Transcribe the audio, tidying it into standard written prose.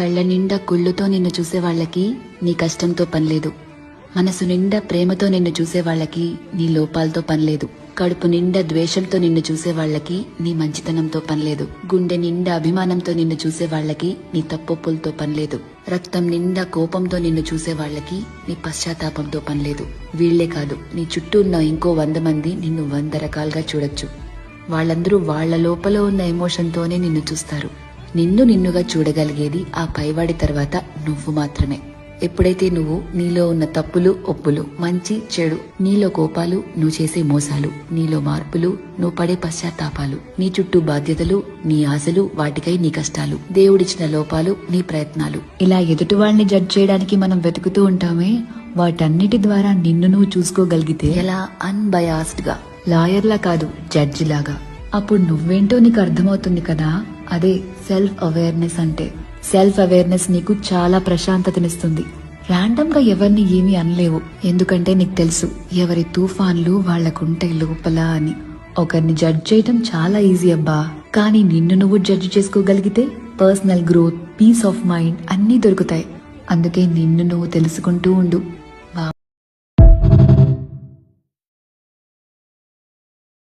కళ్ళ నిండా కుళ్ళుతో నిన్ను చూసే వాళ్ళకి నీ కష్టంతో పనిలేదు. మనసు నిండా ప్రేమతో నిన్ను చూసే వాళ్ళకి నీ లోపాలతో పనిలేదు. కడుపు నిండా ద్వేషంతో నిన్ను చూసే వాళ్ళకి నీ మంచితనంతో పనిలేదు. గుండె నిండా అభిమానంతో నిన్ను చూసే వాళ్ళకి నీ తప్పొప్పులతో పనిలేదు. రక్తం నిండా కోపంతో నిన్ను చూసే వాళ్ళకి నీ పశ్చాత్తాపంతో పనిలేదు. వీళ్లే కాదు, నీ చుట్టూ ఉన్న ఇంకో 100 మంది నిన్ను 100 రకాలుగా చూడొచ్చు. వాళ్ళందరూ వాళ్ల లోపల ఉన్న ఎమోషన్తోనే నిన్ను చూస్తారు. నిన్ను నిన్నుగా చూడగలిగేది ఆ పైవాడి తర్వాత నువ్వు మాత్రమే. ఎప్పుడైతే నువ్వు నీలో ఉన్న తప్పులు ఒప్పులు, మంచి చెడు, నీలో కోపాలు, నువ్వు చేసే మోసాలు, నీలో మార్పులు, నువ్వు పడే పశ్చాత్తాపాలు, నీ చుట్టూ బాధ్యతలు, నీ ఆశలు, వాటికై నీ కష్టాలు, దేవుడిచ్చిన లోపాలు, నీ ప్రయత్నాలు, ఇలా ఎదుటి వాళ్ళని జడ్జ్ చేయడానికి మనం వెతుకుతూ ఉంటామే, వాటన్నిటి ద్వారా నిన్ను నువ్వు చూసుకోగలిగితే ఎలా అన్బయాస్డ్ గా, లాయర్లా కాదు జడ్జి లాగా, అప్పుడు నువ్వేంటో నీకు అర్థమవుతుంది కదా. అదే సెల్ఫ్ అవేర్నెస్ అంటే. సెల్ఫ్ అవేర్నెస్ నీకు చాలా ప్రశాంతతనిస్తుంది. ర్యాండమ్ గా ఎవరిని ఏమీ అనలేవు, ఎందుకంటే నీకు తెలుసు ఎవరి తుఫాన్లు వాళ్లకుంటే లోపల అని. ఒకరిని జడ్జ్ చేయడం చాలా ఈజీ అబ్బా, కానీ నిన్ను నువ్వు జడ్జ్ చేసుకోగలిగితే personal growth, peace of mind అన్నీ దొరుకుతాయి. అందుకే నిన్ను నువ్వు తెలుసుకుంటూ ఉండు.